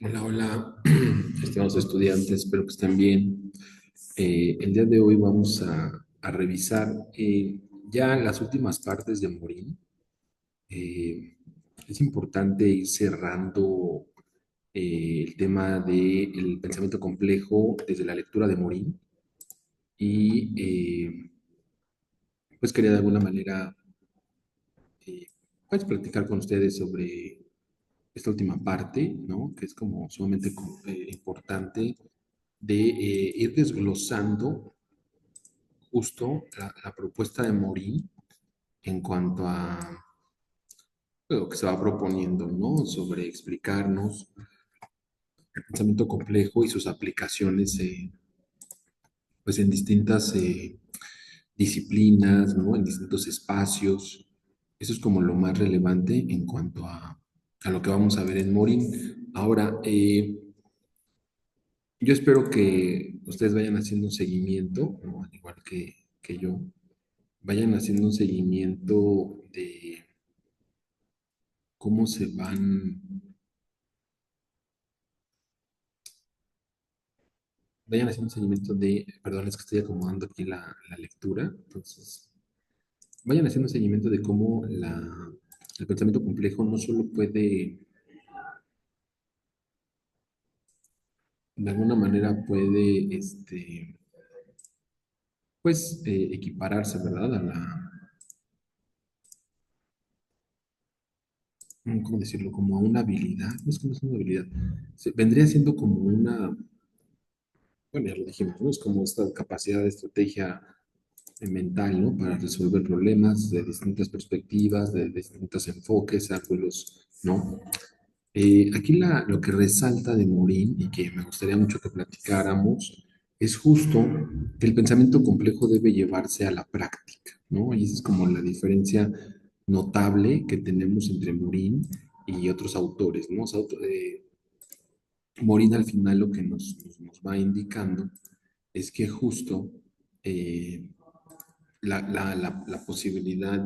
Hola, hola, estimados estudiantes, espero que estén bien. El día de hoy vamos a revisar ya las últimas partes de Morín. Eh, es importante ir cerrando el tema del pensamiento complejo desde la lectura de Morín y pues quería de alguna manera eh, pues platicar con ustedes sobre esta última parte, ¿no? Que es como sumamente importante de ir desglosando justo la propuesta de Morín en cuanto a lo que se va proponiendo, ¿no? Sobre explicarnos el pensamiento complejo y sus aplicaciones, pues en distintas disciplinas, ¿no? En distintos espacios. Eso es como lo más relevante en cuanto a lo que vamos a ver en Morín. Ahora, yo espero que ustedes vayan haciendo un seguimiento, ¿no? Al igual que yo, vayan haciendo un seguimiento de cómo se vayan haciendo un seguimiento de, perdón, es que estoy acomodando aquí la lectura, entonces, vayan haciendo un seguimiento de cómo el pensamiento complejo no solo puede, de alguna manera puede, pues, equipararse, ¿verdad? ¿Cómo decirlo? Como a una habilidad, no es como es una habilidad, vendría siendo como una, bueno, ya lo dijimos, ¿no? Es como esta capacidad de estrategia mental, ¿no? Para resolver problemas de distintas perspectivas, de distintos enfoques, ángulos, ¿no? Aquí lo que resalta de Morín y que me gustaría mucho que platicáramos es justo que el pensamiento complejo debe llevarse a la práctica, ¿no? Y esa es como la diferencia notable que tenemos entre Morín y otros autores, ¿no? O sea, Morín al final lo que nos va indicando es que justo eh, la posibilidad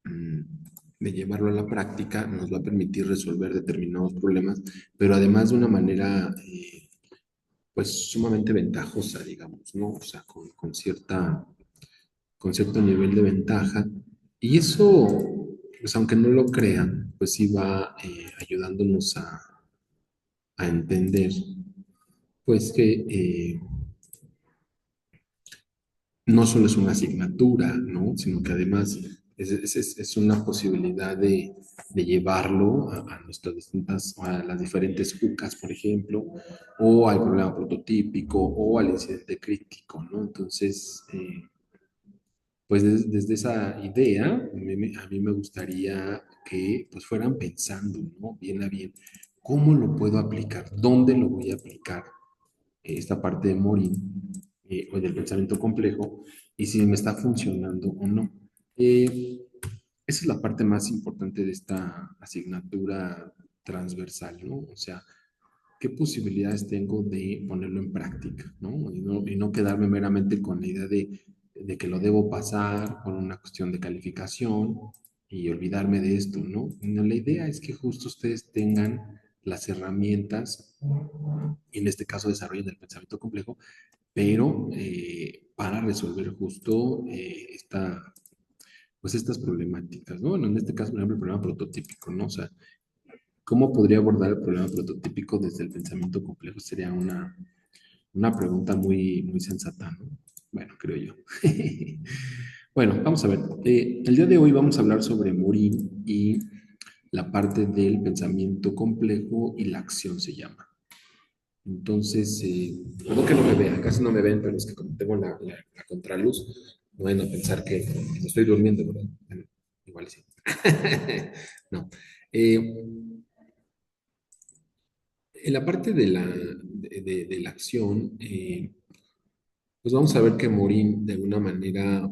mm, de llevarlo a la práctica nos va a permitir resolver determinados problemas, pero además de una manera pues sumamente ventajosa, digamos, ¿no? O sea, con cierto nivel de ventaja. Y eso, pues aunque no lo crean, pues sí va ayudándonos a entender, pues que no solo es una asignatura, ¿no? Sino que además es una posibilidad de llevarlo a nuestras distintas, a las diferentes UCAs, por ejemplo, o al problema prototípico, o al incidente crítico, ¿no? Entonces, pues desde esa idea, a mí me gustaría que pues fueran pensando, ¿no? Bien a bien, ¿cómo lo puedo aplicar? ¿Dónde lo voy a aplicar? Esta parte de Morin o del pensamiento complejo y si me está funcionando o no. Eh, Esa es la parte más importante de esta asignatura transversal, ¿no? O sea, ¿qué posibilidades tengo de ponerlo en práctica, ¿no? Y no quedarme meramente con la idea de que lo debo pasar por una cuestión de calificación y olvidarme de esto, ¿no? No, la idea es que justo ustedes tengan las herramientas, y en este caso desarrollen el pensamiento complejo, pero para resolver justo pues estas problemáticas, ¿no? Bueno, en este caso, por ejemplo, el problema prototípico, ¿no? O sea, ¿cómo podría abordar el problema prototípico desde el pensamiento complejo? Sería una pregunta muy sensata, ¿no? Bueno, creo yo. Bueno, vamos a ver. El día de hoy vamos a hablar sobre Morín y la parte del pensamiento complejo y la acción se llama. Entonces, perdón que no me vean, casi no me ven, pero es que como tengo la contraluz, no van a pensar que estoy durmiendo, ¿verdad? Bueno, igual sí. No. En la parte de la acción, pues vamos a ver que Morín de alguna manera,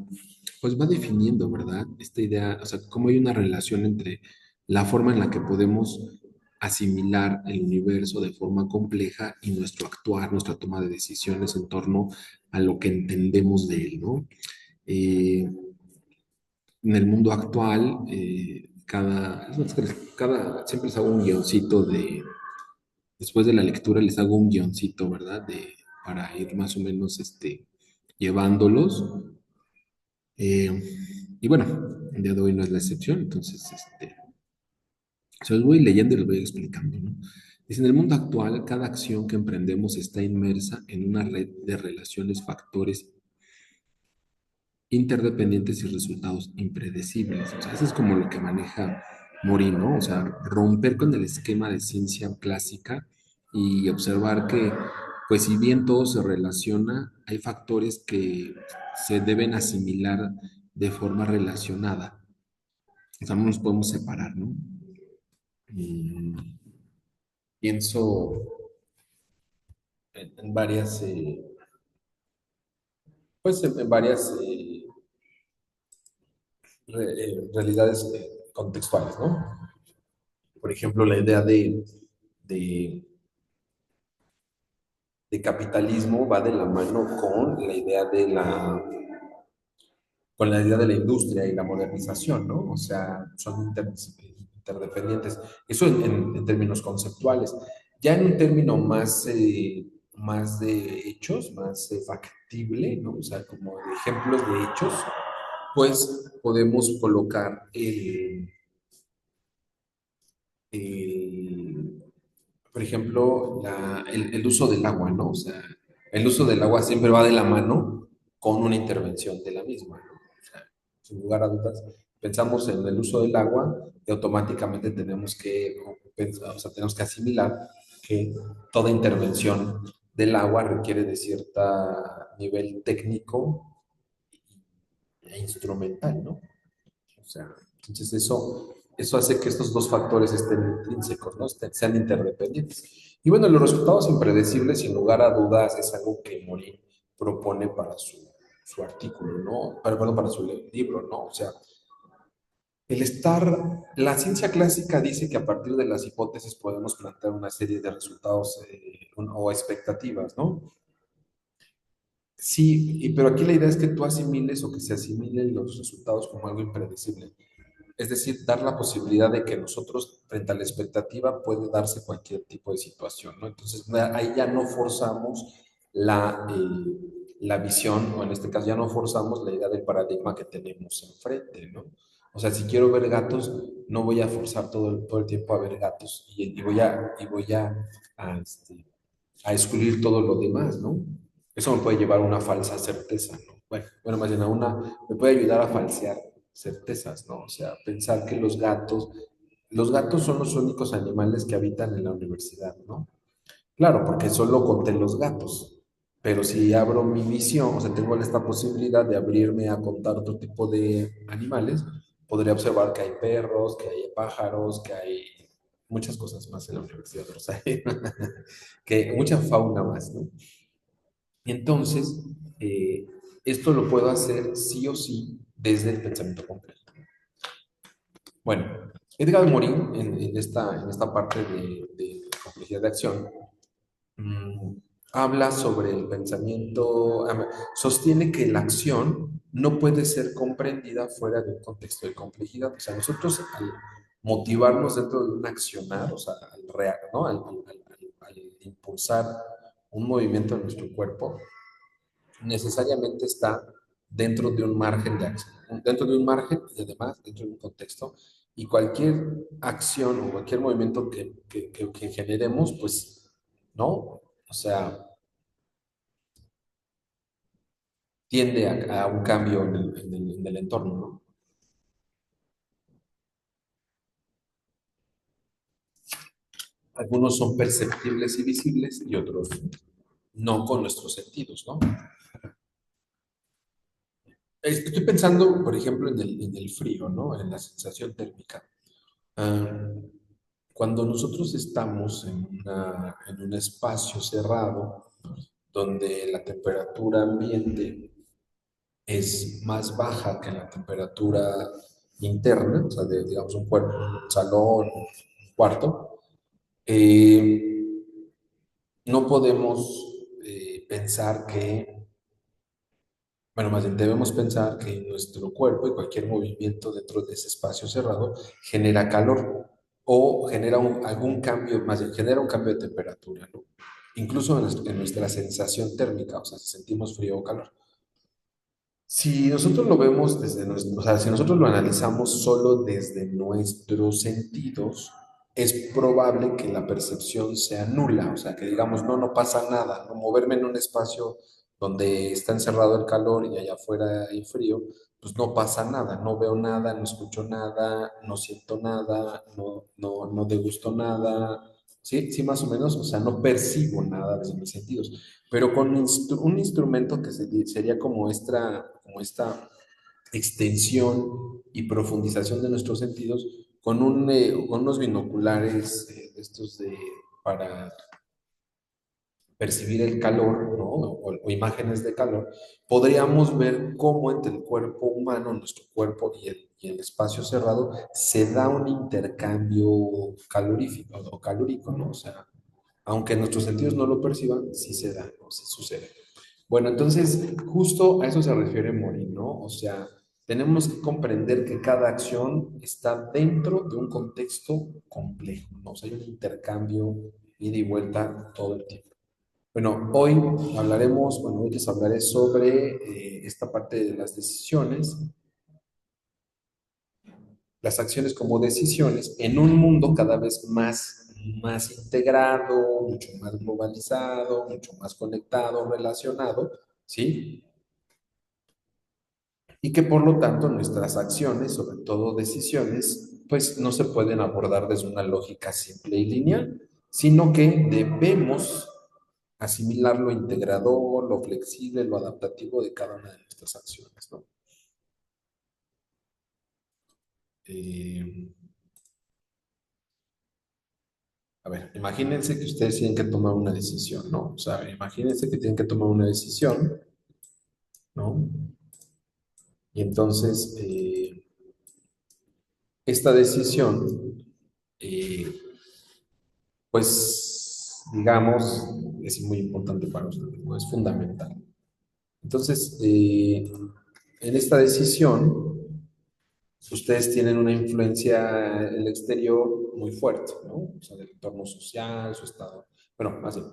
pues va definiendo, ¿verdad? Esta idea, o sea, cómo hay una relación entre la forma en la que podemos asimilar el universo de forma compleja y nuestro actuar, nuestra toma de decisiones en torno a lo que entendemos de él, ¿no? En el mundo actual, siempre les hago un guioncito después de la lectura les hago un guioncito, ¿verdad? Para ir más o menos, llevándolos. Eh, y bueno, el día de hoy no es la excepción, entonces, se los voy leyendo y les voy explicando, ¿no? Dice, en el mundo actual, cada acción que emprendemos está inmersa en una red de relaciones, factores interdependientes y resultados impredecibles. O sea, eso es como lo que maneja Mori, ¿no? O sea, romper con el esquema de ciencia clásica y observar que, pues si bien todo se relaciona, hay factores que se deben asimilar de forma relacionada. O sea, no los podemos separar, ¿no? Y pienso en varias, pues en varias realidades contextuales, ¿no? Por ejemplo, la idea de, de capitalismo va de la mano con la idea de la industria y la modernización, ¿no? O sea, son interdependientes. Eso en términos conceptuales. Ya en un término más de hechos, más factible, ¿no? O sea, como de ejemplos de hechos, pues podemos colocar el, por ejemplo, el uso del agua, ¿no? O sea, el uso del agua siempre va de la mano con una intervención de la misma, ¿no? O sea, sin lugar a dudas, pensamos en el uso del agua y automáticamente tenemos que pensar, o sea, tenemos que asimilar que toda intervención del agua requiere de cierto nivel técnico e instrumental, ¿no? O sea, entonces eso hace que estos dos factores estén intrínsecos, ¿no? Sean interdependientes. Y bueno, los resultados impredecibles, sin lugar a dudas, es algo que Morin propone para su artículo, ¿no? Perdón, para su libro, ¿no? O sea, la ciencia clásica dice que a partir de las hipótesis podemos plantear una serie de resultados o expectativas, ¿no? Sí, pero aquí la idea es que tú asimiles o que se asimilen los resultados como algo impredecible. Es decir, dar la posibilidad de que nosotros, frente a la expectativa, puede darse cualquier tipo de situación, ¿no? Entonces, ahí ya no forzamos la visión, o en este caso ya no forzamos la idea del paradigma que tenemos enfrente, ¿no? O sea, si quiero ver gatos, no voy a forzar todo el tiempo a ver gatos a excluir todo lo demás, ¿no? Eso me puede llevar a una falsa certeza, ¿no? Bueno, más bien me puede ayudar a falsear certezas, ¿no? O sea, pensar que los gatos son los únicos animales que habitan en la universidad, ¿no? Claro, porque solo conté los gatos, pero si abro mi visión, o sea, tengo esta posibilidad de abrirme a contar otro tipo de animales, podría observar que hay perros, que hay pájaros, que hay muchas cosas más en la universidad, o sea, que mucha fauna más, ¿no? Y entonces, eh, esto lo puedo hacer sí o sí desde el pensamiento completo. Bueno, Edgar Morin, en esta parte de complejidad de acción, mm, habla sobre el pensamiento, sostiene que la acción no puede ser comprendida fuera de un contexto de complejidad. O sea, nosotros al motivarnos dentro de un accionar, o sea, ¿no? Al impulsar un movimiento en nuestro cuerpo, necesariamente está dentro de un margen de acción, dentro de un margen y además dentro de un contexto. Y cualquier acción o cualquier movimiento que generemos, pues, ¿no? O sea, tiende a un cambio en el entorno, ¿no? Algunos son perceptibles y visibles y otros no con nuestros sentidos, ¿no? Estoy pensando, por ejemplo, en el frío, ¿no? En la sensación térmica. Ah, cuando nosotros estamos en un espacio cerrado donde la temperatura ambiente es más baja que la temperatura interna, o sea, digamos un cuerpo, un salón, un cuarto, eh, no podemos pensar que Bueno, más bien debemos pensar que nuestro cuerpo y cualquier movimiento dentro de ese espacio cerrado genera calor o genera algún cambio, más bien genera un cambio de temperatura, ¿no? Incluso en nuestra sensación térmica, o sea, si sentimos frío o calor. Si nosotros lo vemos desde nuestro, o sea, si nosotros lo analizamos solo desde nuestros sentidos, es probable que la percepción sea nula, o sea, que digamos, no, no pasa nada, no moverme en un espacio donde está encerrado el calor y allá afuera hay frío, pues no pasa nada, no veo nada, no escucho nada, no siento nada, no degusto nada, sí, sí, más o menos, o sea, no percibo nada desde mis sentidos. Pero con un instrumento que sería como esta extensión y profundización de nuestros sentidos, con unos binoculares estos para percibir el calor, ¿no? O imágenes de calor, podríamos ver cómo entre el cuerpo humano, nuestro cuerpo y el espacio cerrado, se da un intercambio calorífico o calórico, ¿no? O sea, aunque nuestros sentidos no lo perciban, sí se da, ¿no? Sí sucede. Bueno, entonces, justo a eso se refiere Morin, ¿no? O sea, tenemos que comprender que cada acción está dentro de un contexto complejo, ¿no? O sea, hay un intercambio, ida y vuelta todo el tiempo. Bueno, hoy les hablaré sobre esta parte de las decisiones, las acciones como decisiones en un mundo cada vez más integrado, mucho más globalizado, mucho más conectado, relacionado, ¿sí? Y que por lo tanto nuestras acciones, sobre todo decisiones, pues no se pueden abordar desde una lógica simple y lineal, sino que debemos asimilar lo integrador, lo flexible, lo adaptativo de cada una de nuestras acciones, ¿no? Eh, a ver, imagínense que ustedes tienen que tomar una decisión, ¿no? O sea, imagínense que tienen que tomar una decisión, ¿no? Y entonces, esta decisión, eh, pues, digamos, es muy importante para ustedes, ¿no? Es fundamental. Entonces, en esta decisión, ustedes tienen una influencia en el exterior muy fuerte, ¿no? O sea, del entorno social, su estado. Bueno, más bien,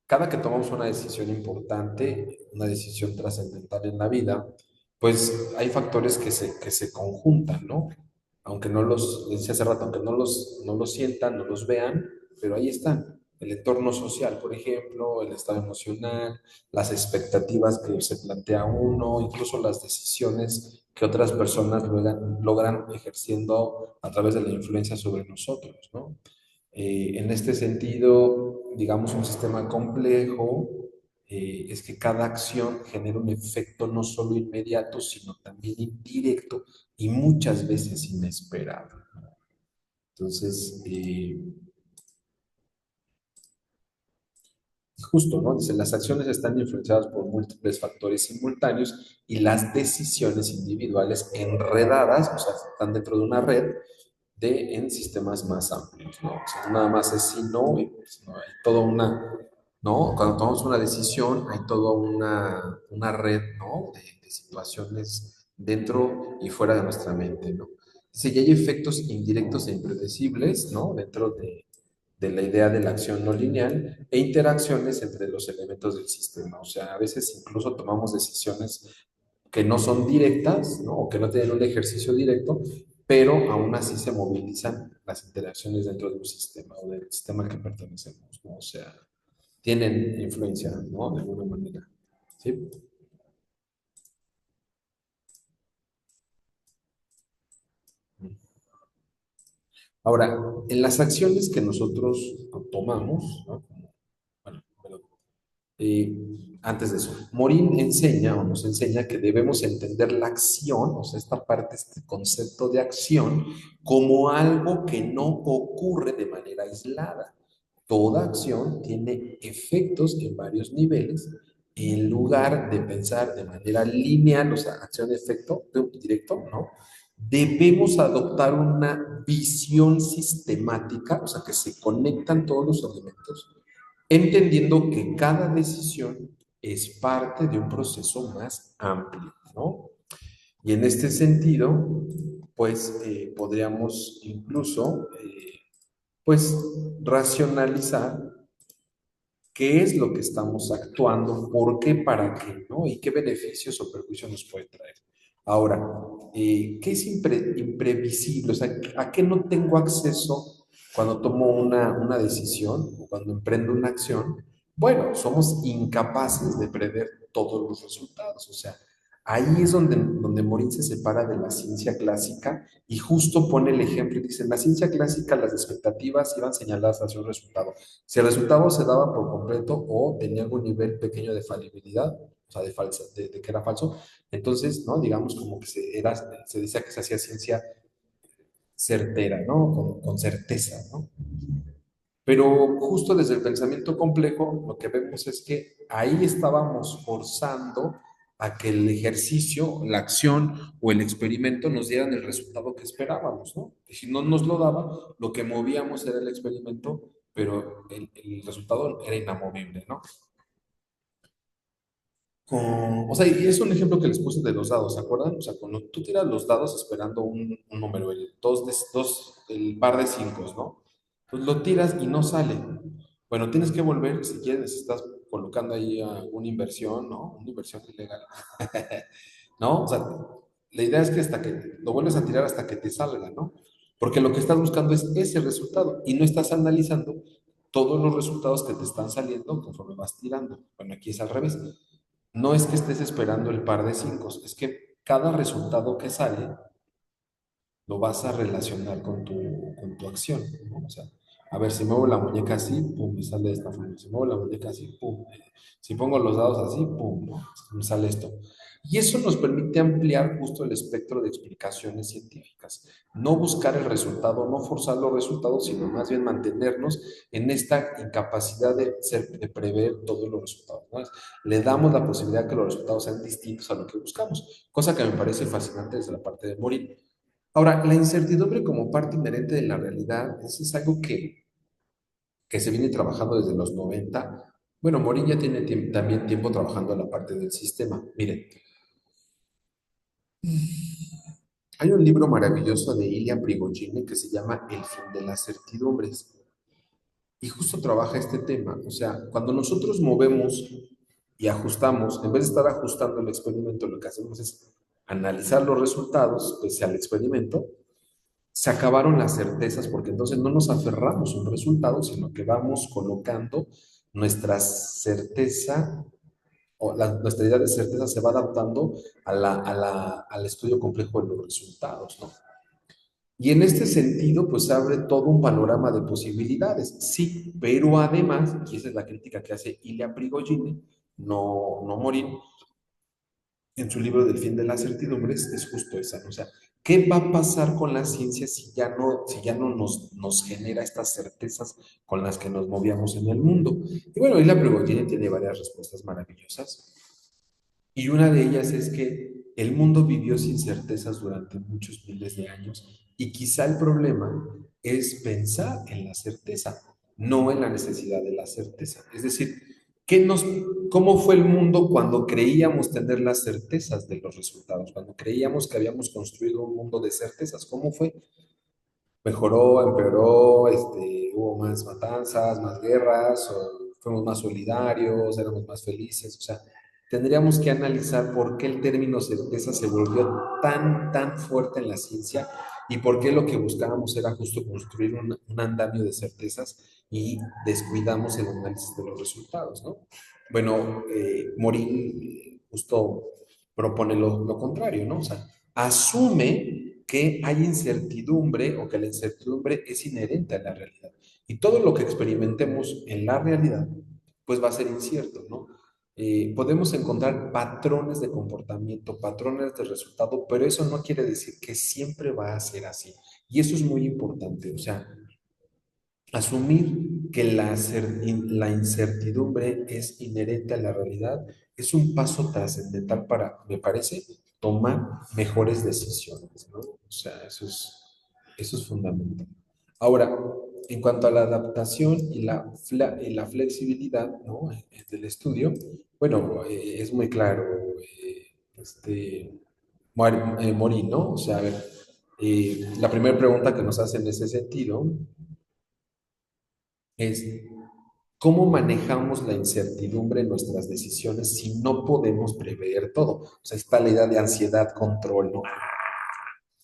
cada que tomamos una decisión importante, una decisión trascendental en la vida, pues hay factores que se conjuntan, ¿no? Aunque no los, les decía hace rato, aunque no los sientan, no los vean, pero ahí están. El entorno social, por ejemplo, el estado emocional, las expectativas que se plantea uno, incluso las decisiones que otras personas logran ejerciendo a través de la influencia sobre nosotros, ¿no? En este sentido, digamos, un sistema complejo es que cada acción genera un efecto no solo inmediato, sino también indirecto y muchas veces inesperado. Entonces, justo, ¿no? Dice, las acciones están influenciadas por múltiples factores simultáneos y las decisiones individuales enredadas, o sea, están dentro de una red en sistemas más amplios, ¿no? O sea, no nada más es sí, no, y pues, no, hay toda una, ¿no? Cuando tomamos una decisión, hay toda una red, ¿no? De situaciones dentro y fuera de nuestra mente, ¿no? Dice, y hay efectos indirectos e impredecibles, ¿no? Dentro de la idea de la acción no lineal e interacciones entre los elementos del sistema. O sea, a veces incluso tomamos decisiones que no son directas, ¿no? O que no tienen un ejercicio directo, pero aún así se movilizan las interacciones dentro de un sistema o del sistema al que pertenecemos, ¿no? O sea, tienen influencia, ¿no? De alguna manera. ¿Sí? Ahora, en las acciones que nosotros tomamos, ¿no? Bueno, eh, antes de eso, Morin enseña o nos enseña que debemos entender la acción, o sea, esta parte, este concepto de acción, como algo que no ocurre de manera aislada. Toda acción tiene efectos en varios niveles. En lugar de pensar de manera lineal, o sea, acción-efecto directo, ¿no? Debemos adoptar una visión sistemática, o sea, que se conectan todos los elementos entendiendo que cada decisión es parte de un proceso más amplio, ¿no? Y en este sentido, pues podríamos incluso, pues, racionalizar qué es lo que estamos actuando, por qué, para qué, ¿no? Y qué beneficios o perjuicios nos puede traer. Ahora, ¿qué es imprevisible? O sea, ¿a qué no tengo acceso cuando tomo una decisión o cuando emprendo una acción? Bueno, somos incapaces de prever todos los resultados. O sea, ahí es donde Morin se separa de la ciencia clásica y justo pone el ejemplo y dice, en la ciencia clásica las expectativas iban señaladas hacia un resultado. Si el resultado se daba por completo o tenía algún nivel pequeño de falibilidad, o sea, de que era falso, entonces, ¿no? Digamos como que se decía que se hacía ciencia certera, ¿no? Con certeza, ¿no? Pero justo desde el pensamiento complejo, lo que vemos es que ahí estábamos forzando a que el ejercicio, la acción o el experimento nos dieran el resultado que esperábamos, ¿no? Y si no nos lo daba, lo que movíamos era el experimento, pero el resultado era inamovible, ¿no? O sea, y es un ejemplo que les puse de los dados, ¿se acuerdan? O sea, cuando tú tiras los dados esperando un número, el par de cinco, ¿no? Pues lo tiras y no sale. Bueno, tienes que volver, si quieres, estás colocando ahí una inversión, ¿no? Una inversión ilegal. ¿No? O sea, la idea es que hasta que lo vuelves a tirar hasta que te salga, ¿no? Porque lo que estás buscando es ese resultado y no estás analizando todos los resultados que te están saliendo conforme vas tirando. Bueno, aquí es al revés. No es que estés esperando el par de cinco, es que cada resultado que sale lo vas a relacionar con tu acción, ¿no? O sea, a ver, si muevo la muñeca así, pum, me sale de esta forma. Si muevo la muñeca así, pum. Si pongo los dados así, pum, ¿no? Me sale esto. Y eso nos permite ampliar justo el espectro de explicaciones científicas. No buscar el resultado, no forzar los resultados, sino más bien mantenernos en esta incapacidad de prever todos los resultados, ¿no? Le damos la posibilidad que los resultados sean distintos a lo que buscamos, cosa que me parece fascinante desde la parte de Morin. Ahora, la incertidumbre como parte inherente de la realidad, eso es algo que se viene trabajando desde los 90. Bueno, Morin ya tiene también tiempo trabajando en la parte del sistema. Miren, hay un libro maravilloso de Ilya Prigogine que se llama El fin de las certidumbres. Y justo trabaja este tema. O sea, cuando nosotros movemos y ajustamos, en vez de estar ajustando el experimento, lo que hacemos es analizar los resultados pese al experimento. Se acabaron las certezas porque entonces no nos aferramos a un resultado, sino que vamos colocando nuestra certeza o nuestra idea de certeza se va adaptando al estudio complejo de los resultados, ¿no? Y en este sentido, pues abre todo un panorama de posibilidades, sí, pero además, y esa es la crítica que hace Ilya Prigogine, no Morin, en su libro del fin de las certidumbres es justo esa, ¿no? O sea, ¿qué va a pasar con la ciencia si ya no nos genera estas certezas con las que nos movíamos en el mundo? Y bueno, ahí la Prigogine tiene varias respuestas maravillosas. Y una de ellas es que el mundo vivió sin certezas durante muchos miles de años y quizá el problema es pensar en la certeza, no en la necesidad de la certeza. Es decir, ¿cómo fue el mundo cuando creíamos tener las certezas de los resultados? Cuando creíamos que habíamos construido un mundo de certezas, ¿cómo fue? Mejoró, empeoró, hubo más matanzas, más guerras, o fuimos más solidarios, éramos más felices. O sea, tendríamos que analizar por qué el término certeza se volvió tan fuerte en la ciencia y por qué lo que buscábamos era justo construir un andamio de certezas y descuidamos el análisis de los resultados, ¿no? Bueno, Morin justo propone lo contrario, ¿no? O sea, asume que hay incertidumbre o que la incertidumbre es inherente a la realidad. Y todo lo que experimentemos en la realidad, pues va a ser incierto, ¿no? Podemos encontrar patrones de comportamiento, patrones de resultado, pero eso no quiere decir que siempre va a ser así. Y eso es muy importante, o sea, asumir que la incertidumbre es inherente a la realidad es un paso trascendental para, me parece, tomar mejores decisiones, ¿no? O sea, eso es fundamental. Ahora, en cuanto a la adaptación y la flexibilidad, ¿no? Del estudio, Bueno, es muy claro, Morín, ¿no? O sea, a ver, la primera pregunta que nos hace en ese sentido es, ¿cómo manejamos la incertidumbre en nuestras decisiones si no podemos prever todo? O sea, está la idea de ansiedad, control, ¿no?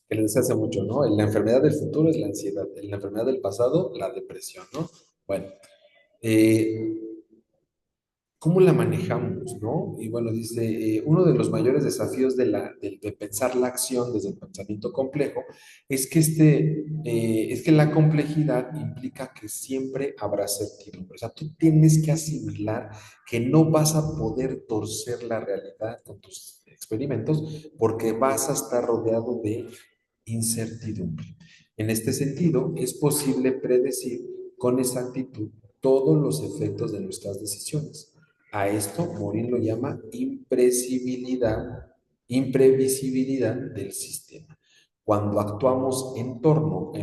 Que les decía hace mucho, ¿no? La enfermedad del futuro es la ansiedad, la enfermedad del pasado, la depresión, ¿no? Bueno, eh, ¿cómo la manejamos, no? Y bueno, dice, uno de los mayores desafíos de pensar la acción desde el pensamiento complejo es que la complejidad implica que siempre habrá certidumbre. O sea, tú tienes que asimilar que no vas a poder torcer la realidad con tus experimentos porque vas a estar rodeado de incertidumbre. En este sentido, es posible predecir con exactitud todos los efectos de nuestras decisiones. A esto Morin lo llama imprevisibilidad del sistema. Cuando actuamos en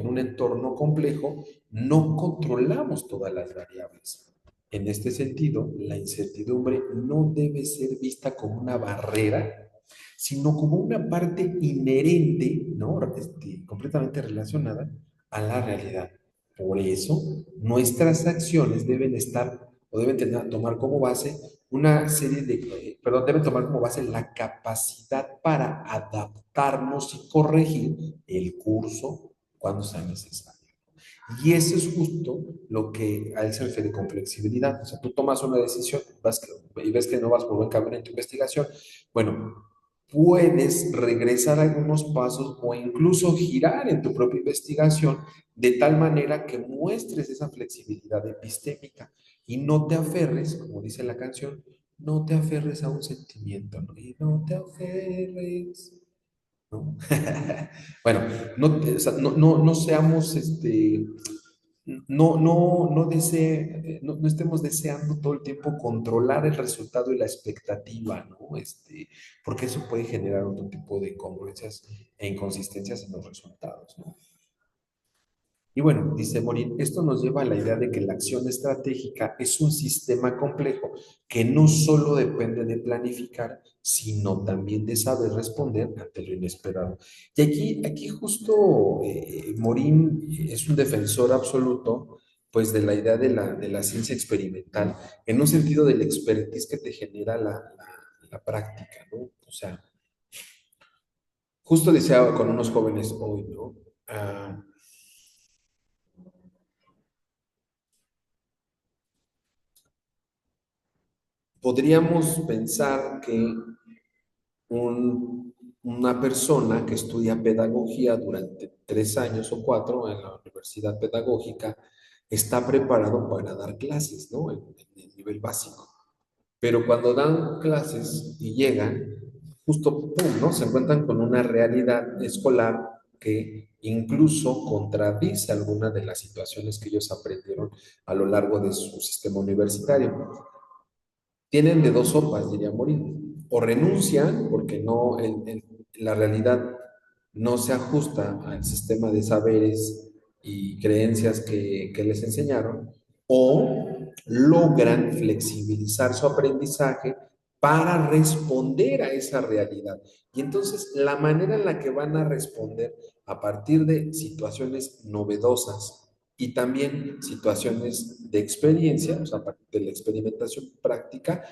un entorno complejo, no controlamos todas las variables. En este sentido, la incertidumbre no debe ser vista como una barrera, sino como una parte inherente, ¿no? Completamente relacionada a la realidad. Por eso, nuestras acciones deben estar o deben tomar como base una serie de, perdón, deben tomar como base la capacidad para adaptarnos y corregir el curso cuando sea necesario. Y eso es justo lo que a él se refiere con flexibilidad. O sea, tú tomas una decisión y ves que no vas por buen camino en tu investigación. Bueno, puedes regresar algunos pasos o incluso girar en tu propia investigación de tal manera que muestres esa flexibilidad epistémica y no te aferres, como dice la canción, no te aferres a un sentimiento, ¿no? Y no te aferres, ¿no? Bueno, o sea, no seamos, no estemos deseando todo el tiempo controlar el resultado y la expectativa, ¿no? Porque eso puede generar otro tipo de incongruencias e inconsistencias en los resultados, ¿no? Y bueno, dice Morin, esto nos lleva a la idea de que la acción estratégica es un sistema complejo que no solo depende de planificar, sino también de saber responder ante lo inesperado. Y aquí justo Morin es un defensor absoluto, pues, de la idea de la ciencia experimental, en un sentido del expertise que te genera la práctica, ¿no? O sea, justo decía con unos jóvenes hoy, ¿no? Ah, podríamos pensar que una persona que estudia pedagogía durante 3 años o 4 en la universidad pedagógica está preparado para dar clases, ¿no? En el nivel básico. Pero cuando dan clases y llegan, justo, pum, ¿no? Se encuentran con una realidad escolar que incluso contradice algunas de las situaciones que ellos aprendieron a lo largo de su sistema universitario. Tienen de dos sopas, diría Morín. O renuncian porque la realidad no se ajusta al sistema de saberes y creencias que les enseñaron, o logran flexibilizar su aprendizaje para responder a esa realidad. Y entonces la manera en la que van a responder a partir de situaciones novedosas y también situaciones de experiencia, o sea, a partir de la experimentación práctica,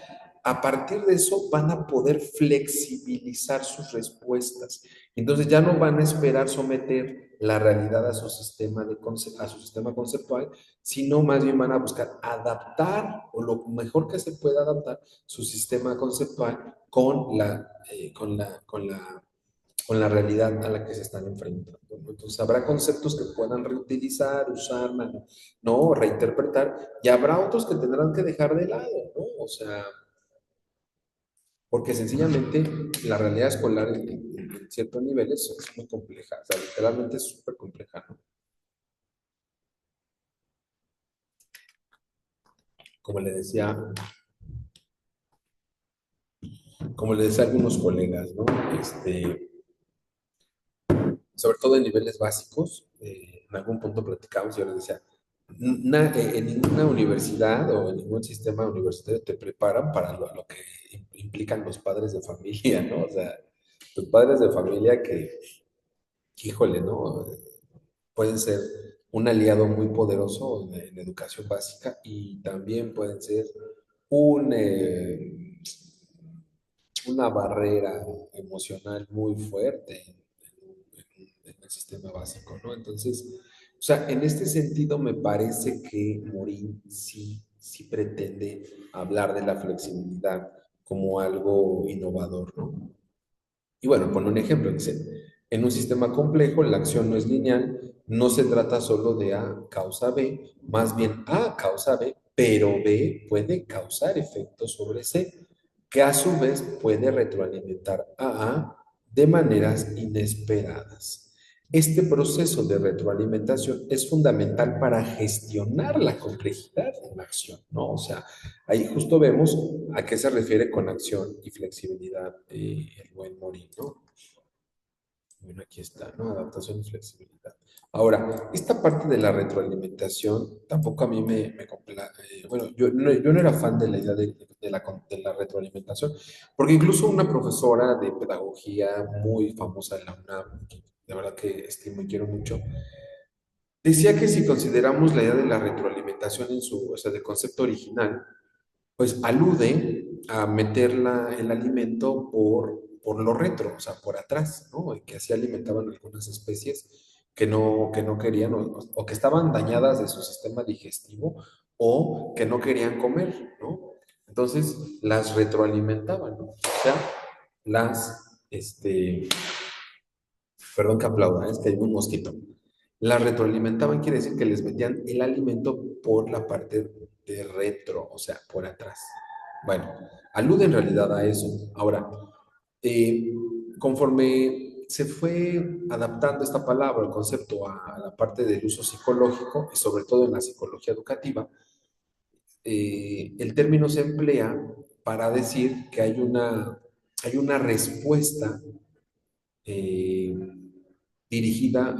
a partir de eso van a poder flexibilizar sus respuestas. Entonces ya no van a esperar someter la realidad a a su sistema conceptual, sino más bien van a buscar adaptar o lo mejor que se pueda adaptar su sistema conceptual con la realidad a la que se están enfrentando, ¿no? Entonces habrá conceptos que puedan reutilizar, usar, no, reinterpretar, y habrá otros que tendrán que dejar de lado, ¿no? O sea, porque sencillamente la realidad escolar en ciertos niveles es muy compleja, o sea, literalmente es súper compleja, ¿no? Como le decía, como le decía a algunos colegas, ¿no? Sobre todo en niveles básicos, en algún punto platicamos y yo les decía, En ninguna universidad o en ningún sistema universitario te preparan para lo que implican los padres de familia, ¿no? O sea, los padres de familia que, híjole, ¿no? Pueden ser un aliado muy poderoso en educación básica y también pueden ser un, una barrera emocional muy fuerte en el sistema básico, ¿no? Entonces, o sea, en este sentido me parece que Morín sí pretende hablar de la flexibilidad como algo innovador, ¿no? Y bueno, pone un ejemplo, dice, en un sistema complejo la acción no es lineal, no se trata solo de A causa B, más bien A causa B, pero B puede causar efectos sobre C, que a su vez puede retroalimentar a A de maneras inesperadas. Este proceso de retroalimentación es fundamental para gestionar la complejidad en la acción, ¿no? O sea, ahí justo vemos a qué se refiere con acción y flexibilidad el buen Morín, ¿no? Bueno, aquí está, ¿no? Adaptación y flexibilidad. Ahora, esta parte de la retroalimentación tampoco a mí bueno, yo no era fan de la idea de la retroalimentación, porque incluso una profesora de pedagogía muy famosa de la UNAM, que de verdad que estimo y quiero mucho, decía que si consideramos la idea de la retroalimentación en su, o sea, del concepto original, pues alude a meter el alimento por lo retro, o sea, por atrás, ¿no? Y que así alimentaban algunas especies que no querían o que estaban dañadas de su sistema digestivo o que no querían comer, ¿no? Entonces las retroalimentaban, ¿no? O sea, perdón que aplauda, es que hay un mosquito. Las retroalimentaban quiere decir que les metían el alimento por la parte de retro, o sea, por atrás. Bueno, alude en realidad a eso. Ahora, eh, conforme se fue adaptando esta palabra, el concepto a la parte del uso psicológico, y sobre todo en la psicología educativa, el término se emplea para decir que hay una respuesta eh, dirigida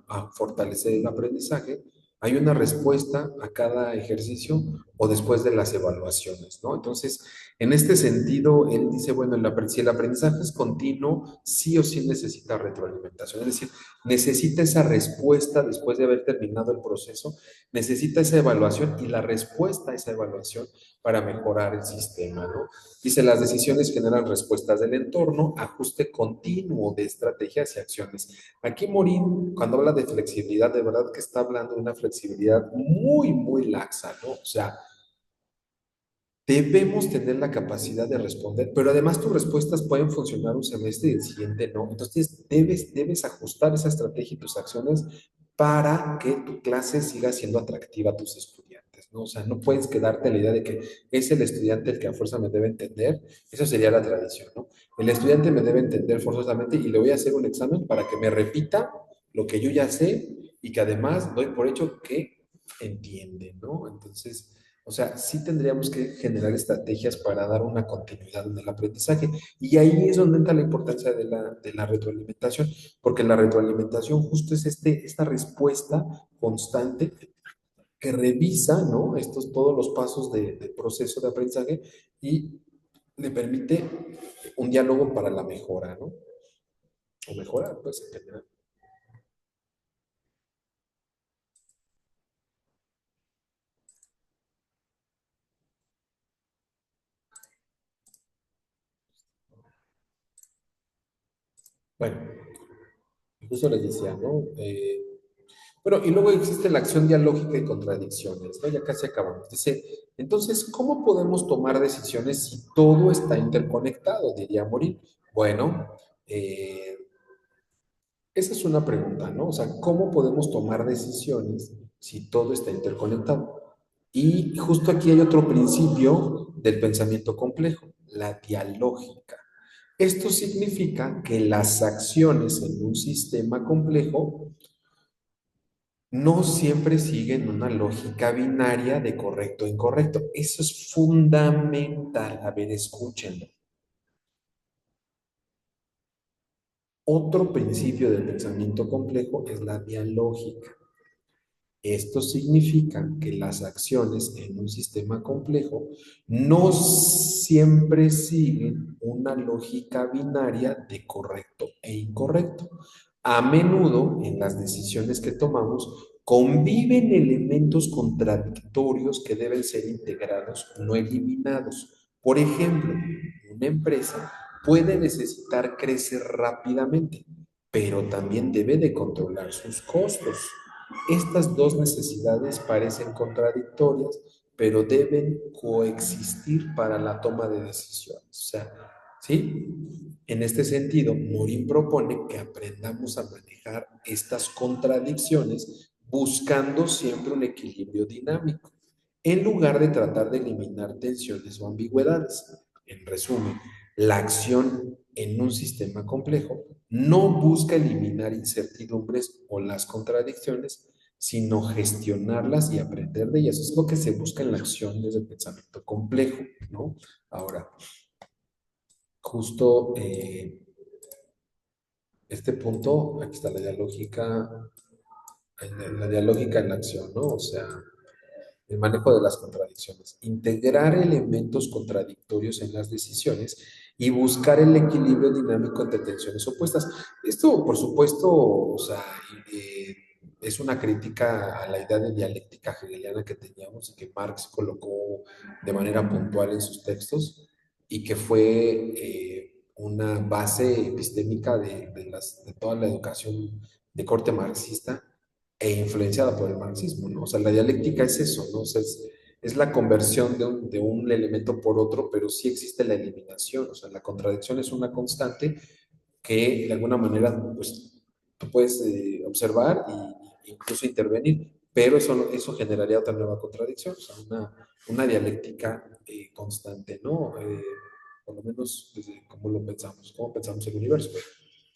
a fortalecer el aprendizaje, hay una respuesta a cada ejercicio o después de las evaluaciones, ¿no? Entonces, en este sentido, él dice, bueno, si el aprendizaje es continuo, sí o sí necesita retroalimentación, es decir, necesita esa respuesta después de haber terminado el proceso, necesita esa evaluación y la respuesta a esa evaluación para mejorar el sistema, ¿no? Dice, las decisiones generan respuestas del entorno, ajuste continuo de estrategias y acciones. Aquí Morín, cuando habla de flexibilidad, de verdad que está hablando de una flexibilidad muy, muy laxa, ¿no? O sea, debemos tener la capacidad de responder, pero además tus respuestas pueden funcionar un semestre y el siguiente no. Entonces, debes ajustar esa estrategia y tus acciones para que tu clase siga siendo atractiva a tus estudiantes, ¿no? O sea, no puedes quedarte en la idea de que es el estudiante el que a fuerza me debe entender. Eso sería la tradición, ¿no? El estudiante me debe entender forzosamente y le voy a hacer un examen para que me repita lo que yo ya sé y que además doy por hecho que entiende, ¿no? Entonces, o sea, sí tendríamos que generar estrategias para dar una continuidad en el aprendizaje. Y ahí es donde entra la importancia de la retroalimentación, porque la retroalimentación justo es esta respuesta constante que revisa, ¿no? Todos los pasos de proceso de aprendizaje y le permite un diálogo para la mejora, ¿no? O mejorar, pues, en general. Bueno, justo les decía, ¿no? Bueno, y luego existe la acción dialógica y contradicciones, ¿no? Ya casi acabamos. Dice, entonces, ¿cómo podemos tomar decisiones si todo está interconectado? Diría Morín. Bueno, eh, esa es una pregunta, ¿no? O sea, ¿cómo podemos tomar decisiones si todo está interconectado? Y justo aquí hay otro principio del pensamiento complejo, la dialógica. Esto significa que las acciones en un sistema complejo no siempre siguen una lógica binaria de correcto e incorrecto. Eso es fundamental. A ver, escúchenlo. Otro principio del pensamiento complejo es la dialógica. Esto significa que las acciones en un sistema complejo no siempre siguen una lógica binaria de correcto e incorrecto. A menudo en las decisiones que tomamos conviven elementos contradictorios que deben ser integrados, no eliminados. Por ejemplo, una empresa puede necesitar crecer rápidamente, pero también debe de controlar sus costos. Estas dos necesidades parecen contradictorias, pero deben coexistir para la toma de decisiones. O sea, ¿sí? En este sentido, Morin propone que aprendamos a manejar estas contradicciones buscando siempre un equilibrio dinámico, en lugar de tratar de eliminar tensiones o ambigüedades. En resumen, la acción en un sistema complejo no busca eliminar incertidumbres o las contradicciones, sino gestionarlas y aprender de ellas. Es lo que se busca en la acción desde el pensamiento complejo, ¿no? Ahora, justo este punto, aquí está la dialógica en la acción, ¿no? O sea, el manejo de las contradicciones, integrar elementos contradictorios en las decisiones y buscar el equilibrio dinámico entre tensiones opuestas. Esto, por supuesto, o sea, eh, es una crítica a la idea de dialéctica hegeliana que teníamos y que Marx colocó de manera puntual en sus textos y que fue una base epistémica de toda la educación de corte marxista e influenciada por el marxismo, ¿no? O sea, la dialéctica es eso, ¿no? O sea, es la conversión de un elemento por otro, pero sí existe la eliminación, o sea, la contradicción es una constante que de alguna manera, pues, tú puedes observar e incluso intervenir, pero eso generaría otra nueva contradicción, o sea, una dialéctica constante, ¿no? Por lo menos desde cómo pensamos el universo.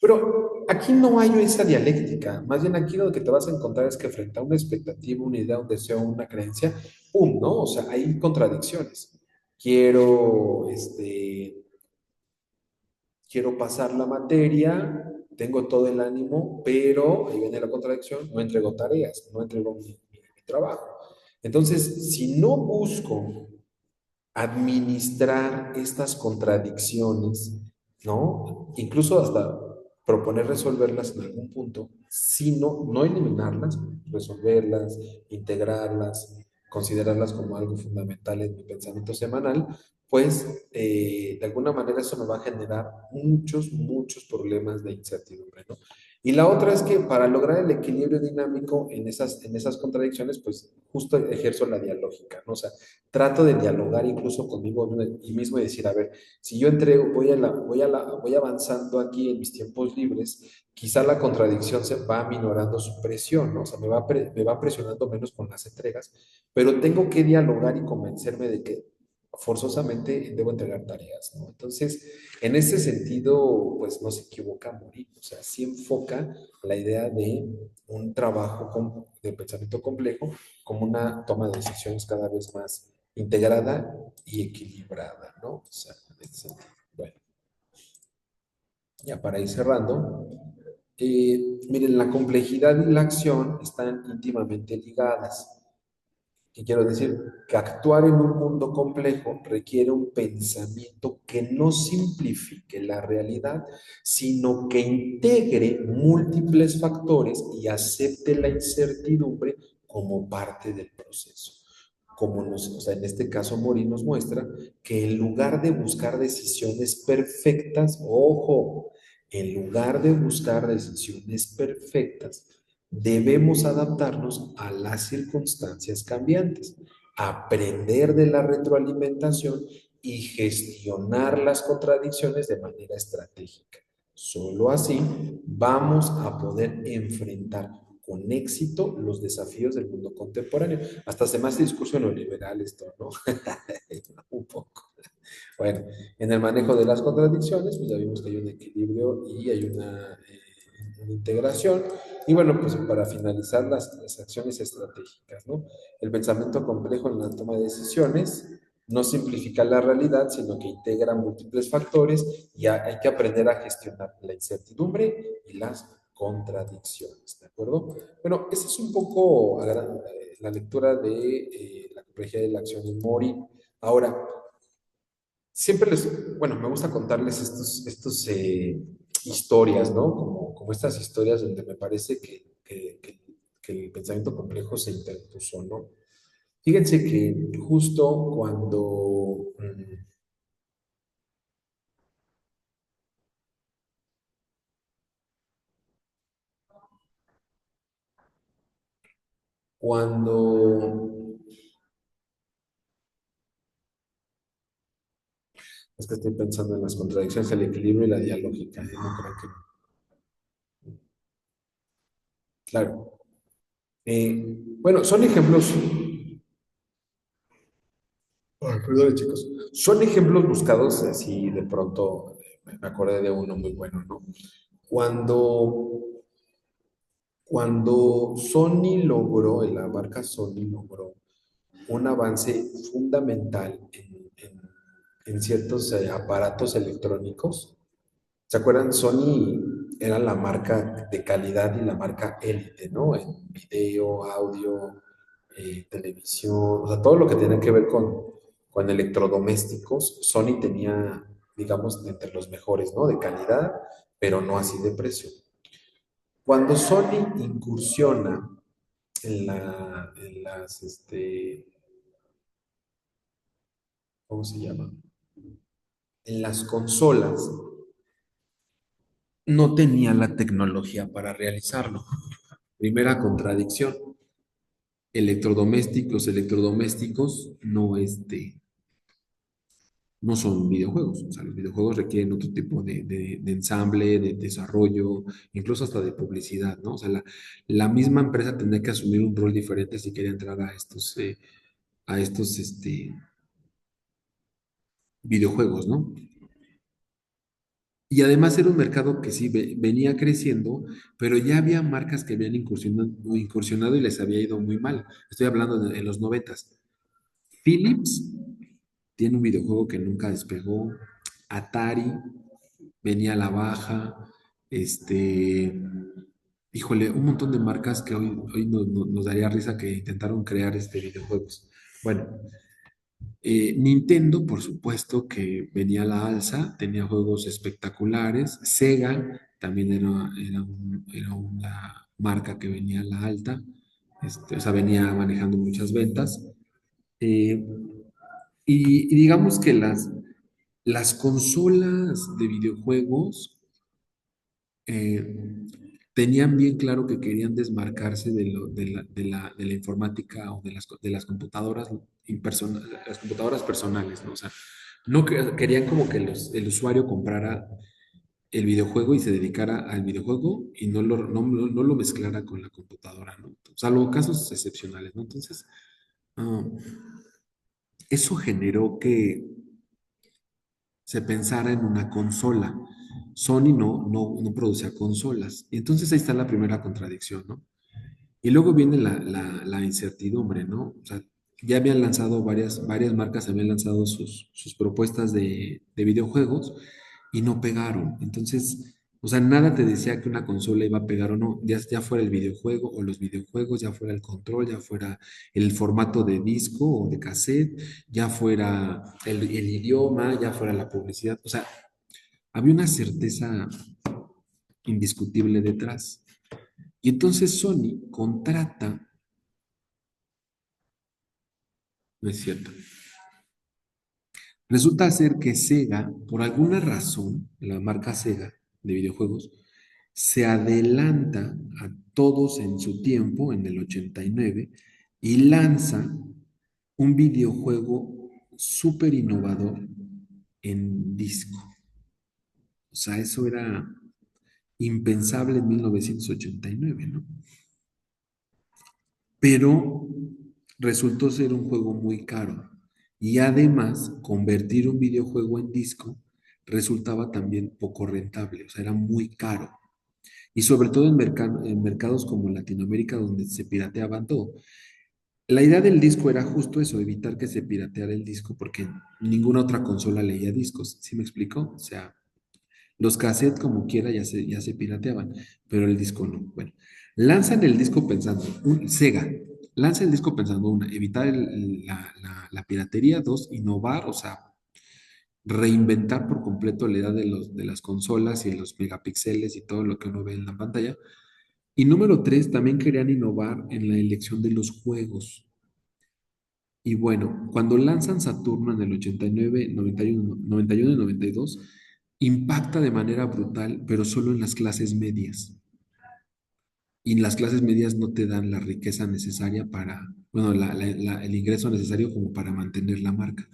Pero aquí no hay esa dialéctica, más bien aquí lo que te vas a encontrar es que frente a una expectativa, una idea, un deseo, una creencia, ¡pum!, ¿no? O sea, hay contradicciones. Quiero, quiero pasar la materia, tengo todo el ánimo, pero ahí viene la contradicción, no entrego tareas, no entrego mi trabajo. Entonces, si no busco administrar estas contradicciones, ¿no? Incluso hasta proponer resolverlas en algún punto, sino no eliminarlas, resolverlas, integrarlas, considerarlas como algo fundamental en mi pensamiento semanal, pues de alguna manera eso me va a generar muchos problemas de incertidumbre, ¿no? Y la otra es que para lograr el equilibrio dinámico en esas contradicciones, pues justo ejerzo la dialógica, ¿no? O sea, trato de dialogar incluso conmigo mismo y decir, a ver, si yo entrego, voy avanzando aquí en mis tiempos libres, quizá la contradicción se va minorando su presión, ¿no? O sea, me va presionando menos con las entregas, pero tengo que dialogar y convencerme de que forzosamente debo entregar tareas, ¿no? Entonces, en ese sentido, pues no se equivoca a morir, o sea, sí enfoca la idea de un trabajo de pensamiento complejo como una toma de decisiones cada vez más integrada y equilibrada, ¿no? O sea, en ese sentido. Bueno, ya para ir cerrando, miren, la complejidad y la acción están íntimamente ligadas. ¿Qué quiero decir? Que actuar en un mundo complejo requiere un pensamiento que no simplifique la realidad, sino que integre múltiples factores y acepte la incertidumbre como parte del proceso. O sea, en este caso, Mori nos muestra que en lugar de buscar decisiones perfectas, ojo, en lugar de buscar decisiones perfectas, debemos adaptarnos a las circunstancias cambiantes, aprender de la retroalimentación y gestionar las contradicciones de manera estratégica. Solo así vamos a poder enfrentar con éxito los desafíos del mundo contemporáneo. Hasta se me hace discurso neoliberal esto, ¿no? Un poco. Bueno, en el manejo de las contradicciones, pues ya vimos que hay un equilibrio y hay una integración. Y bueno, pues para finalizar las acciones estratégicas, ¿no? El pensamiento complejo en la toma de decisiones no simplifica la realidad, sino que integra múltiples factores y hay que aprender a gestionar la incertidumbre y las contradicciones, ¿de acuerdo? Bueno, esa es un poco la lectura de la complejidad de la acción en Mori. Ahora, siempre bueno, me gusta contarles estos historias, ¿no? Como estas historias donde me parece que el pensamiento complejo se interpuso, ¿no? Fíjense que justo cuando, es que estoy pensando en las contradicciones, el equilibrio y la dialógica, ¿eh? No creo que, claro. Bueno, son ejemplos, ay, perdón, chicos, son ejemplos buscados así de pronto, me acordé de uno muy bueno, ¿no? Cuando, cuando Sony logró, la marca Sony logró un avance fundamental en ciertos aparatos electrónicos. ¿Se acuerdan? Sony era la marca de calidad y la marca élite, ¿no? En video, audio, televisión, o sea, todo lo que tenía que ver con electrodomésticos, Sony tenía, digamos, entre los mejores, ¿no? De calidad, pero no así de precio. Cuando Sony incursiona en las, ¿cómo se llama? En las consolas, no tenía la tecnología para realizarlo. Primera contradicción. Los electrodomésticos no son videojuegos. O sea, los videojuegos requieren otro tipo de ensamble, de desarrollo, incluso hasta de publicidad, ¿no? O sea, la misma empresa tendría que asumir un rol diferente si quería entrar a estos videojuegos, ¿no? Y además era un mercado que sí venía creciendo, pero ya había marcas que habían incursionado y les había ido muy mal. Estoy hablando en los noventas. Philips tiene un videojuego que nunca despegó. Atari venía a la baja. Híjole, un montón de marcas que hoy nos daría risa que intentaron crear videojuegos. Bueno, Nintendo, por supuesto, que venía a la alza, tenía juegos espectaculares. Sega también era una marca que venía a la alta, o sea, venía manejando muchas ventas. Eh, y digamos que las consolas de videojuegos eh, tenían bien claro que querían desmarcarse de la informática o de las computadoras las computadoras personales, ¿no? O sea, no querían como que el usuario comprara el videojuego y se dedicara al videojuego y no lo mezclara con la computadora, ¿no? Salvo casos excepcionales, ¿no? Entonces, ah, eso generó que se pensara en una consola. Sony no producía consolas. Y entonces ahí está la primera contradicción, ¿no? Y luego viene la incertidumbre, ¿no? O sea, ya habían lanzado varias marcas, habían lanzado sus propuestas de videojuegos y no pegaron. Entonces, o sea, nada te decía que una consola iba a pegar o no, ya fuera el videojuego o los videojuegos, ya fuera el control, ya fuera el formato de disco o de cassette, ya fuera el idioma, ya fuera la publicidad. O sea, había una certeza indiscutible detrás. Y entonces Sony contrata, no es cierto, resulta ser que Sega, por alguna razón, la marca Sega de videojuegos, se adelanta a todos en su tiempo, en el 89, y lanza un videojuego súper innovador en disco. O sea, eso era impensable en 1989, ¿no? Pero resultó ser un juego muy caro. Y además, convertir un videojuego en disco resultaba también poco rentable, o sea, era muy caro. Y sobre todo en mercados como Latinoamérica, donde se pirateaban todo. La idea del disco era justo eso, evitar que se pirateara el disco, porque ninguna otra consola leía discos. ¿Sí me explico? O sea, Los cassettes, como quiera, ya se pirateaban, pero el disco no. Bueno, lanzan el disco pensando, Sega, lanza el disco pensando, una, evitar la piratería, dos, innovar, o sea, reinventar por completo la edad de las consolas y los megapíxeles y todo lo que uno ve en la pantalla. Y número tres, también querían innovar en la elección de los juegos. Y bueno, cuando lanzan Saturno en el 89, 91, 91 y 92, impacta de manera brutal, pero solo en las clases medias. Y las clases medias no te dan la riqueza necesaria para, bueno, el ingreso necesario como para mantener la marca.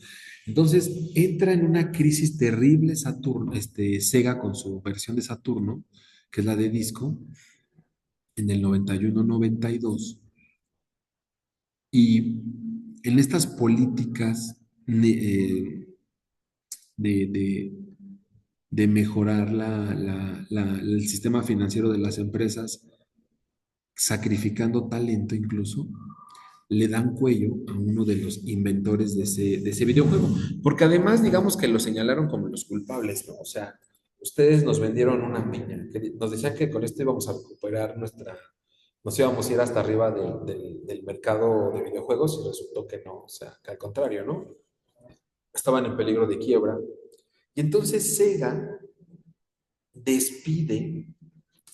Entonces, entra en una crisis terrible Saturno, Sega con su versión de Saturno, que es la de disco, en el 91-92. Y en estas políticas de, de- de mejorar el sistema financiero de las empresas, sacrificando talento incluso, le dan cuello a uno de los inventores de ese videojuego. Porque además, digamos que lo señalaron como los culpables, ¿no? O sea, ustedes nos vendieron una piña, que nos decían que con esto íbamos a recuperar nos íbamos a ir hasta arriba del mercado de videojuegos y resultó que no, o sea, que al contrario, ¿no? Estaban en peligro de quiebra. Y entonces Sega despide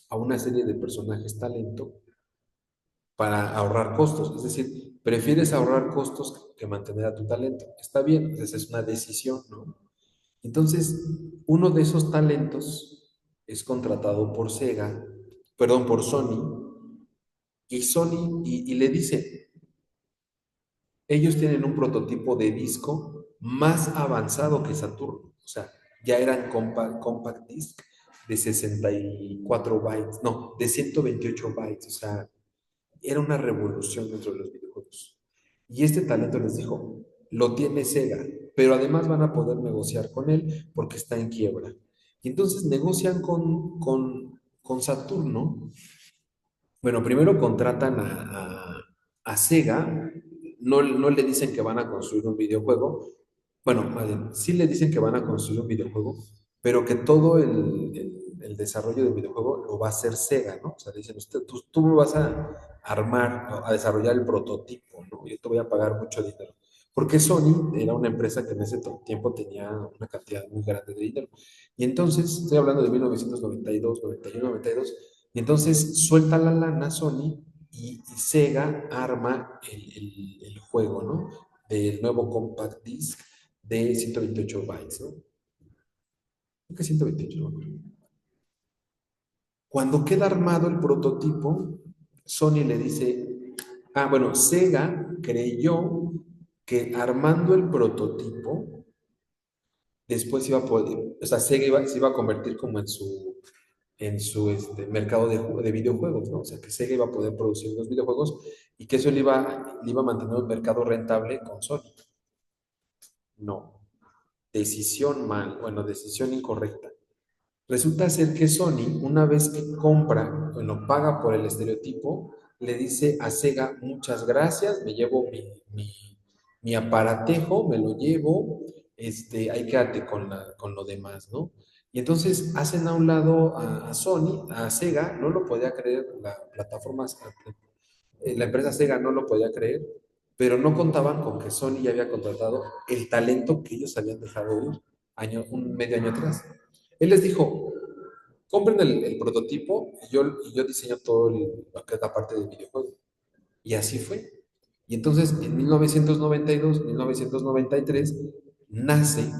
a una serie de personajes talento para ahorrar costos. Es decir, prefieres ahorrar costos que mantener a tu talento. Está bien, esa es una decisión, ¿no? Entonces, uno de esos talentos es contratado por Sega, perdón, por Sony, y Sony, y le dice, ellos tienen un prototipo de disco más avanzado que Saturno. O sea, ya eran compact disc de 64 bytes, no, de 128 bytes. O sea, era una revolución dentro de los videojuegos. Y este talento les dijo, lo tiene Sega, pero además van a poder negociar con él porque está en quiebra. Y entonces negocian con Saturno. Bueno, primero contratan a Sega, no le dicen que van a construir un videojuego, bueno, más bien, sí le dicen que van a construir un videojuego, pero que todo el desarrollo del videojuego lo va a hacer Sega, ¿no? O sea, dicen, tú me vas a armar, a desarrollar el prototipo, ¿no? Yo te voy a pagar mucho dinero. Porque Sony era una empresa que en ese tiempo tenía una cantidad muy grande de dinero. Y entonces, estoy hablando de 1992, 91, 92, y entonces suelta la lana Sony y Sega arma el juego, ¿no? Del nuevo Compact Disc de 128 bytes, ¿no? Creo que 128, no me acuerdo. Cuando queda armado el prototipo, Sony le dice, bueno, Sega creyó que armando el prototipo, después iba a poder, o sea, se iba a convertir como en su mercado de videojuegos, ¿no? O sea, que Sega iba a poder producir los videojuegos y que eso le iba a mantener un mercado rentable con Sony. No, decisión mal, bueno, decisión incorrecta. Resulta ser que Sony, una vez que compra, bueno, paga por el estereotipo, le dice a Sega, muchas gracias, me llevo mi aparatejo, me lo llevo, ahí quédate con lo demás, ¿no? Y entonces hacen a un lado a Sony, a Sega, no lo podía creer, la empresa Sega no lo podía creer, pero no contaban con que Sony ya había contratado el talento que ellos habían dejado ir un medio año atrás. Él les dijo, compren el prototipo y yo diseño todo la parte del videojuego. Y así fue. Y entonces en 1992, 1993, nace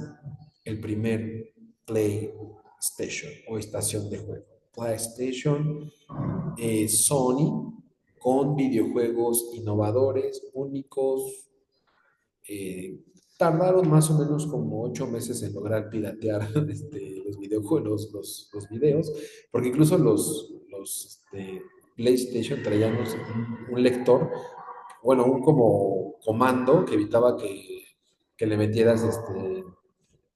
el primer PlayStation o estación de juego. PlayStation, Sony, con videojuegos innovadores, únicos. eh, Tardaron más o menos como 8 meses en lograr piratear los videojuegos, los videos, porque incluso los PlayStation traían un lector, bueno, un como comando que evitaba que le metieras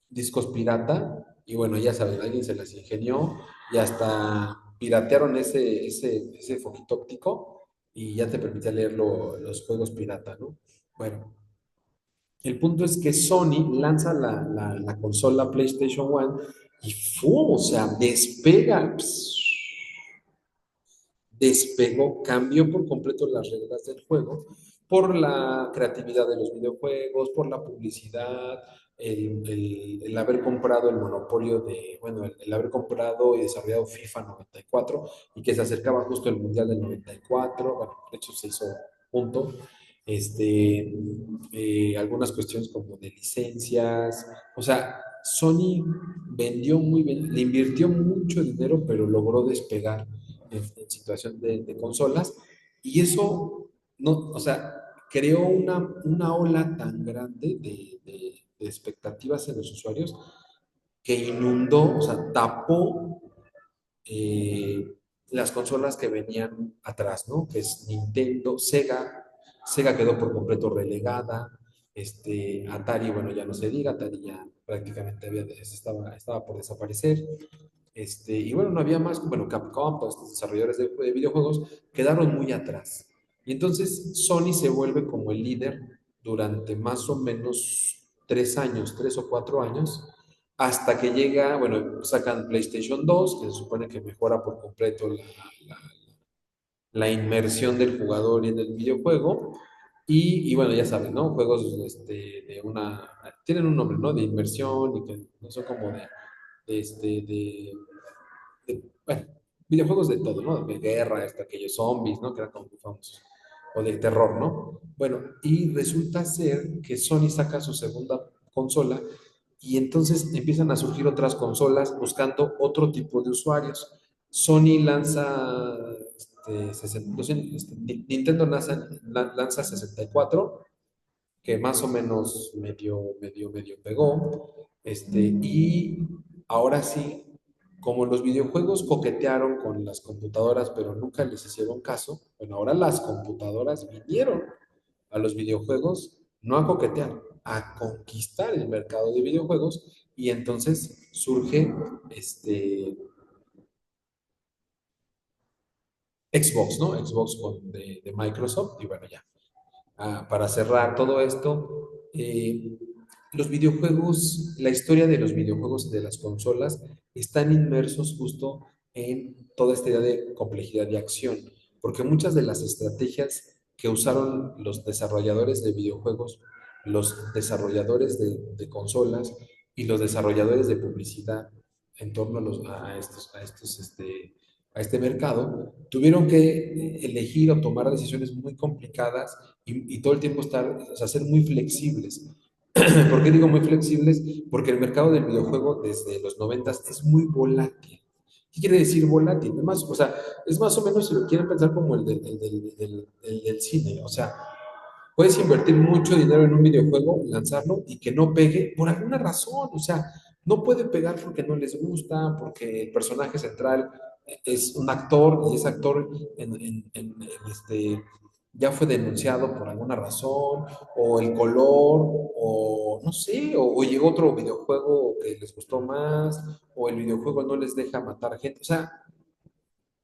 discos pirata, y bueno, ya saben, alguien se las ingenió y hasta piratearon ese foquito óptico y ya te permitía leer los juegos pirata, ¿no? Bueno, el punto es que Sony lanza la consola PlayStation 1 Y ¡fu! O sea, despega, despegó, cambió por completo las reglas del juego por la creatividad de los videojuegos, por la publicidad, el haber comprado el monopolio de, bueno, el haber comprado y desarrollado FIFA 94 y que se acercaba justo el Mundial del 94, bueno, de hecho se hizo junto, algunas cuestiones como de licencias, o sea, Sony vendió muy bien, le invirtió mucho dinero, pero logró despegar en situación de consolas, y eso, no, o sea, creó una ola tan grande de expectativas en los usuarios que inundó, o sea, tapó eh, las consolas que venían atrás, ¿no? Que es Nintendo, Sega quedó por completo relegada, Atari, bueno, ya no se diga, Atari ya prácticamente estaba por desaparecer, y bueno, no había más, bueno, Capcom, todos estos desarrolladores de videojuegos quedaron muy atrás. Y entonces Sony se vuelve como el líder durante más o menos 3 años, 3 o 4 años, hasta que llega, bueno, sacan PlayStation 2, que se supone que mejora por completo la, la inmersión del jugador en el videojuego. Y bueno, ya saben, ¿no? Juegos tienen un nombre, ¿no? De inmersión y que no son como de, este, de bueno, videojuegos de todo, ¿no? De guerra, hasta aquellos zombies, ¿no? Que eran como muy famosos. O de terror, ¿no? Bueno, y resulta ser que Sony saca su segunda consola y entonces empiezan a surgir otras consolas buscando otro tipo de usuarios. Sony lanza, Nintendo lanza 64, que más o menos medio pegó. Y ahora sí, como los videojuegos coquetearon con las computadoras, pero nunca les hicieron caso, bueno, ahora las computadoras vinieron a los videojuegos no a coquetear, a conquistar el mercado de videojuegos, y entonces surge Xbox, ¿no? Xbox de Microsoft, y bueno, ya. Para cerrar todo esto, los videojuegos, la historia de los videojuegos y de las consolas están inmersos justo en toda esta idea de complejidad y acción, porque muchas de las estrategias que usaron los desarrolladores de videojuegos, los desarrolladores de consolas y los desarrolladores de publicidad en torno a este mercado, tuvieron que elegir o tomar decisiones muy complicadas y todo el tiempo estar, o sea, ser muy flexibles. ¿Por qué digo muy flexibles? Porque el mercado del videojuego desde los 90 es muy volátil. ¿Qué quiere decir volátil? Además, o sea, es más o menos, si lo quieren pensar como el del cine. O sea, puedes invertir mucho dinero en un videojuego, lanzarlo y que no pegue por alguna razón. O sea, no puede pegar porque no les gusta, porque el personaje central es un actor y ese actor ya fue denunciado por alguna razón, o el color, o no sé, o llegó otro videojuego que les gustó más, o el videojuego no les deja matar gente. O sea,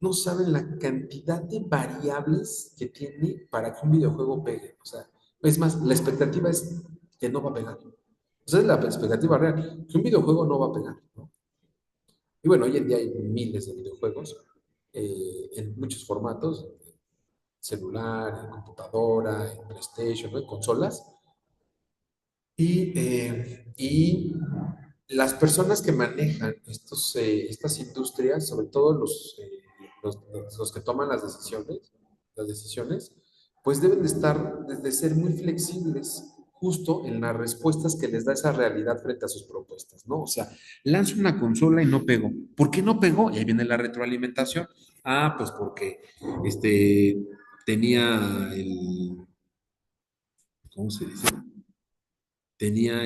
no saben la cantidad de variables que tiene para que un videojuego pegue. O sea, es más, la expectativa es que no va a pegar. O sea, es la expectativa real, que un videojuego no va a pegar, ¿no? Y bueno, hoy en día hay miles de videojuegos en muchos formatos, celular, en computadora, en PlayStation, ¿no? En consolas. Y las personas que manejan estas industrias, sobre todo los que toman las decisiones, pues deben de de ser muy flexibles justo en las respuestas que les da esa realidad frente a sus propuestas, ¿no? O sea, lanzo una consola y no pegó. ¿Por qué no pegó? Y ahí viene la retroalimentación. Ah, pues porque tenía ¿cómo se dice? Tenía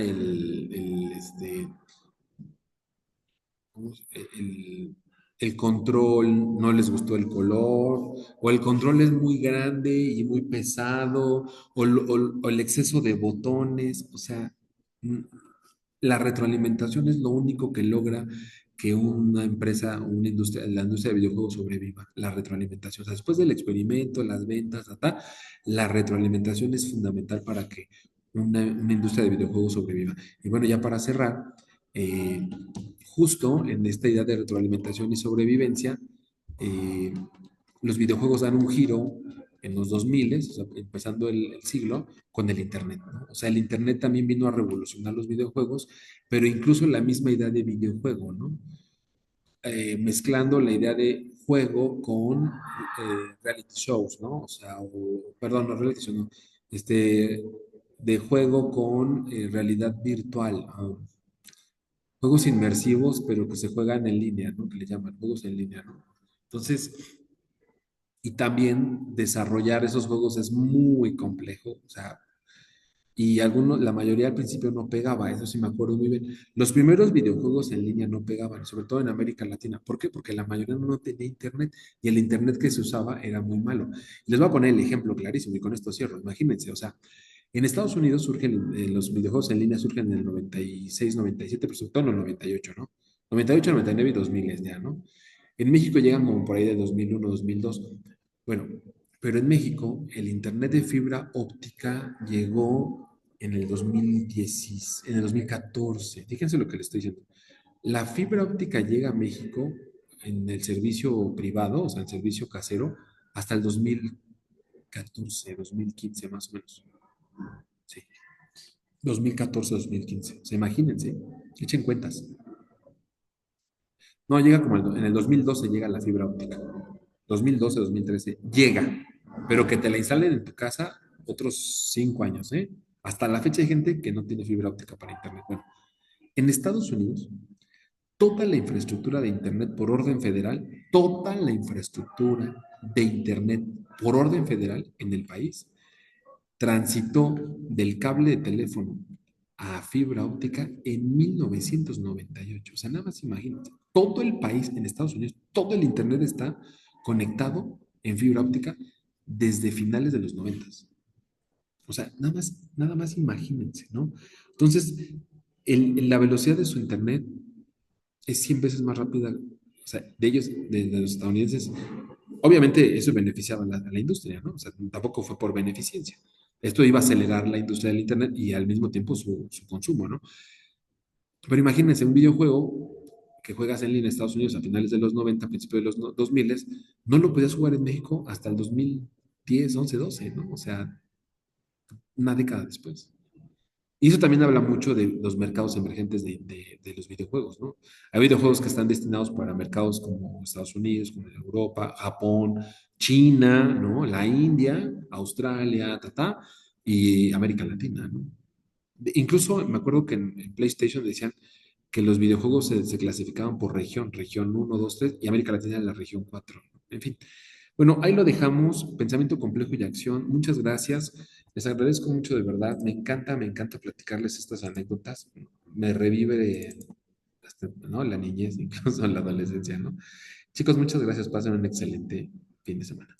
el control, no les gustó el color, o el control es muy grande y muy pesado, o el exceso de botones, o sea, mm, la retroalimentación es lo único que logra que una empresa, una industria, la industria de videojuegos sobreviva, la retroalimentación. O sea, después del experimento, las ventas, la retroalimentación es fundamental para que una industria de videojuegos sobreviva. Y bueno, ya para cerrar, eh, justo en esta idea de retroalimentación y sobrevivencia, eh, los videojuegos dan un giro en los 2000, o sea, empezando el siglo, con el Internet, ¿no? O sea, el Internet también vino a revolucionar los videojuegos, pero incluso la misma idea de videojuego, ¿no? Mezclando la idea de juego con reality shows, ¿no? O sea, perdón, no reality shows, no, de juego con realidad virtual, juegos inmersivos, pero que se juegan en línea, ¿no? Que le llaman juegos en línea, ¿no? Entonces, y también desarrollar esos juegos es muy complejo, o sea, y algunos, la mayoría al principio no pegaba, eso sí me acuerdo muy bien. Los primeros videojuegos en línea no pegaban, sobre todo en América Latina. ¿Por qué? Porque la mayoría no tenía internet y el internet que se usaba era muy malo. Les voy a poner el ejemplo clarísimo y con esto cierro. Imagínense, o sea, en Estados Unidos surgen, los videojuegos en línea surgen en el 96, 97, pero sobre todo en el 98, ¿no? 98, 99 y 2000 ya, ¿no? En México llegan como por ahí de 2001, 2002. Bueno, pero en México el internet de fibra óptica llegó en el 2010, en el 2014. Fíjense lo que le estoy diciendo. La fibra óptica llega a México en el servicio privado, o sea, el servicio casero, hasta el 2014, 2015 más o menos. Sí, 2014, 2015. O sea, imagínense, echen cuentas. No, llega como en el 2012 llega la fibra óptica. 2012, 2013, llega. Pero que te la instalen en tu casa otros 5 años, ¿eh? Hasta la fecha hay gente que no tiene fibra óptica para internet. Bueno, en Estados Unidos, toda la infraestructura de internet por orden federal, toda la infraestructura de internet por orden federal en el país transitó del cable de teléfono a fibra óptica en 1998. O sea, nada más imagínate. Todo el país en Estados Unidos, todo el Internet está conectado en fibra óptica desde finales de los 90. O sea, nada más imagínense, ¿no? Entonces, la velocidad de su Internet es 100 veces más rápida, o sea, de ellos, de los estadounidenses. Obviamente eso beneficiaba a la industria, ¿no? O sea, tampoco fue por beneficencia. Esto iba a acelerar la industria del Internet y al mismo tiempo su consumo, ¿no? Pero imagínense un videojuego que juegas en línea en Estados Unidos a finales de los 90, principios de los 2000, no lo podías jugar en México hasta el 2010, 11, 12, ¿no? O sea, una década después. Y eso también habla mucho de los mercados emergentes de los videojuegos, ¿no? Hay videojuegos que están destinados para mercados como Estados Unidos, como Europa, Japón, China, ¿no? La India, Australia, y América Latina, ¿no? Incluso me acuerdo que en PlayStation decían que los videojuegos se clasificaban por región, región uno, 2, 3, y América Latina era la región 4, ¿no? En fin. Bueno, ahí lo dejamos, pensamiento complejo y acción. Muchas gracias. Les agradezco mucho de verdad. Me encanta platicarles estas anécdotas. Me revive hasta, ¿no? La niñez, incluso la adolescencia, ¿no? Chicos, muchas gracias. Pasen un excelente fin de semana.